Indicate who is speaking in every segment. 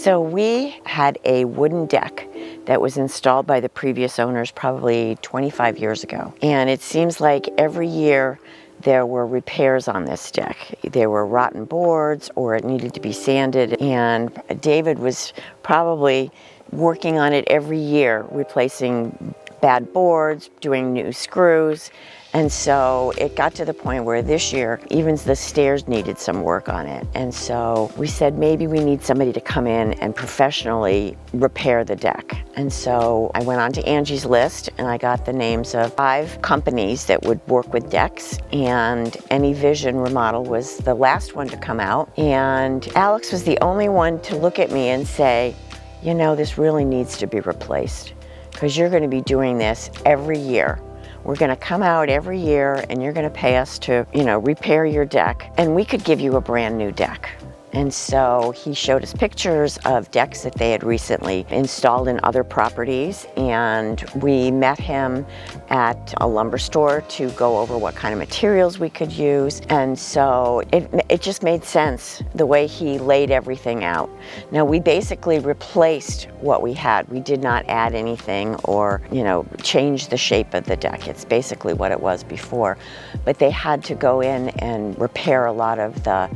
Speaker 1: So we had a wooden deck that was installed by the previous owners probably 25 years ago. And it seems like every year there were repairs on this deck. There were rotten boards or it needed to be sanded. And David was probably working on it every year, replacing bad boards, doing new screws. And so it got to the point where this year, even the stairs needed some work on it. And so we said, maybe we need somebody to come in and professionally repair the deck. And so I went on to Angie's list and I got the names of 5 companies that would work with decks. And AnyVision Remodel was the last one to come out. And Alex was the only one to look at me and say, you know, this really needs to be replaced because you're going to be doing this every year. We're going to come out every year and you're going to pay us to, you know, repair your deck and we could give you a brand new deck. And so he showed us pictures of decks that they had recently installed in other properties, and we met him at a lumber store to go over what kind of materials we could use. And so it just made sense the way he laid everything out. Now we basically replaced what we had. We did not add anything or, you know, change the shape of the deck. It's basically what it was before. But they had to go in and repair a lot of the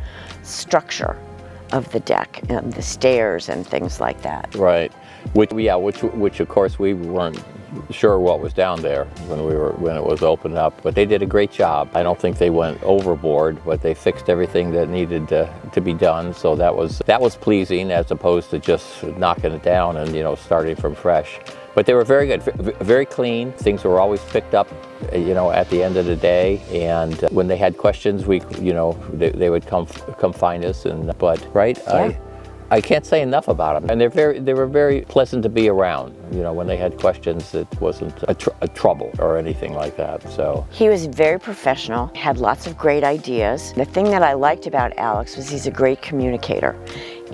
Speaker 1: structure of the deck and the stairs and things like that.
Speaker 2: Right. Which of course we weren't sure what was down there when it was opened up, but they did a great job. I don't think they went overboard, but they fixed everything that needed to be done. So that was pleasing, as opposed to just knocking it down and, you know, starting from fresh. But they were very good, very clean. Things were always picked up, you know, at the end of the day. And when they had questions, they would come find us. Right, yeah. I can't say enough about them. And they were very pleasant to be around. You know, when they had questions, it wasn't a trouble or anything like that. So
Speaker 1: he was very professional, had lots of great ideas. The thing that I liked about Alex was he's a great communicator.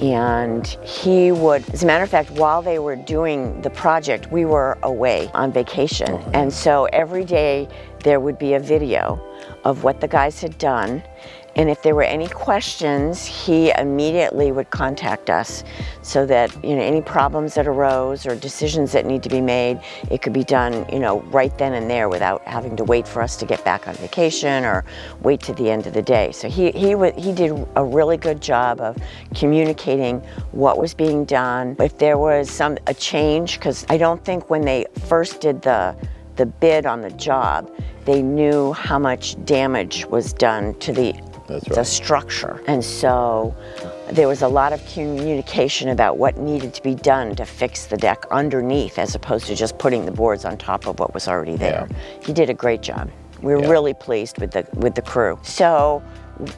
Speaker 1: And he would, as a matter of fact, while they were doing the project, we were away on vacation. Mm-hmm. And so every day there would be a video of what the guys had done. And if there were any questions, he immediately would contact us so that, you know, any problems that arose or decisions that need to be made, it could be done, you know, right then and there without having to wait for us to get back on vacation or wait to the end of the day. So he did a really good job of communicating what was being done. If there was a change, because I don't think when they first did the bid on the job, they knew how much damage was done to the structure. And so there was a lot of communication about what needed to be done to fix the deck underneath, as opposed to just putting the boards on top of what was already there. Yeah. He did a great job. We were really pleased with the crew. So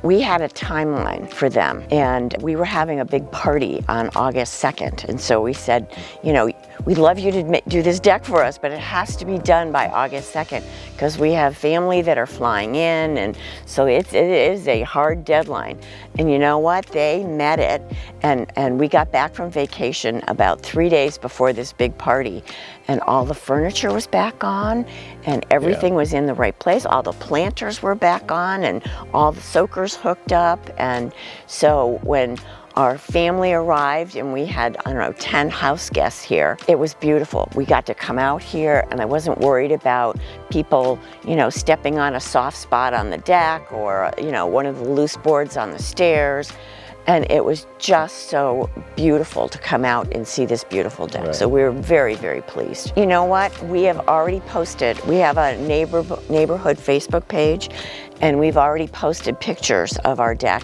Speaker 1: we had a timeline for them, and we were having a big party on August 2nd. And so we said, you know, we'd love you to do this deck for us, but it has to be done by August 2nd because we have family that are flying in, and so it is a hard deadline. And you know what? They met it, and we got back from vacation about 3 days before this big party, and all the furniture was back on, and everything was in the right place. All the planters were back on, and all the soakers hooked up. And so when our family arrived and we had, I don't know, 10 house guests here, it was beautiful. We got to come out here and I wasn't worried about people, you know, stepping on a soft spot on the deck or, you know, one of the loose boards on the stairs. And it was just so beautiful to come out and see this beautiful deck. Right. So we were very, very pleased. You know what? We have already posted, we have a neighborhood Facebook page, and we've already posted pictures of our deck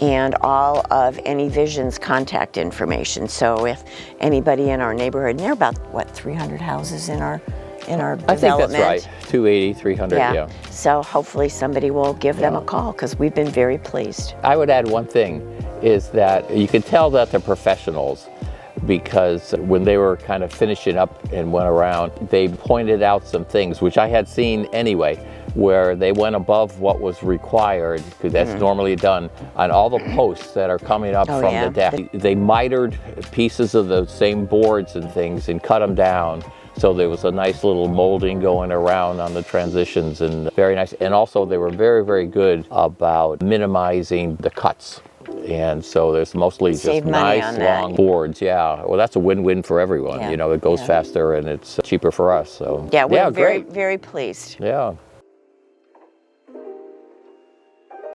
Speaker 1: and all of AnyVision's contact information. So if anybody in our neighborhood, and there are about, what, 300 houses in our development?
Speaker 2: I think that's right, 280, 300, yeah.
Speaker 1: So hopefully somebody will give them a call, because we've been very pleased.
Speaker 2: I would add one thing, is that you can tell that they're professionals, because when they were kind of finishing up and went around, they pointed out some things, which I had seen anyway, where they went above what was required, because that's normally done on all the posts that are coming up from the deck. They mitered pieces of the same boards and things and cut them down. So there was a nice little molding going around on the transitions, and very nice. And also they were very, very good about minimizing the cuts And so there's mostly
Speaker 1: Save
Speaker 2: just
Speaker 1: money
Speaker 2: nice
Speaker 1: on that.
Speaker 2: long boards. Yeah, well, that's a win-win for everyone.
Speaker 1: Yeah.
Speaker 2: You know, it goes
Speaker 1: Yeah.
Speaker 2: faster and it's cheaper for us. So
Speaker 1: Yeah, we're very,
Speaker 2: great.
Speaker 1: very pleased.
Speaker 2: Yeah.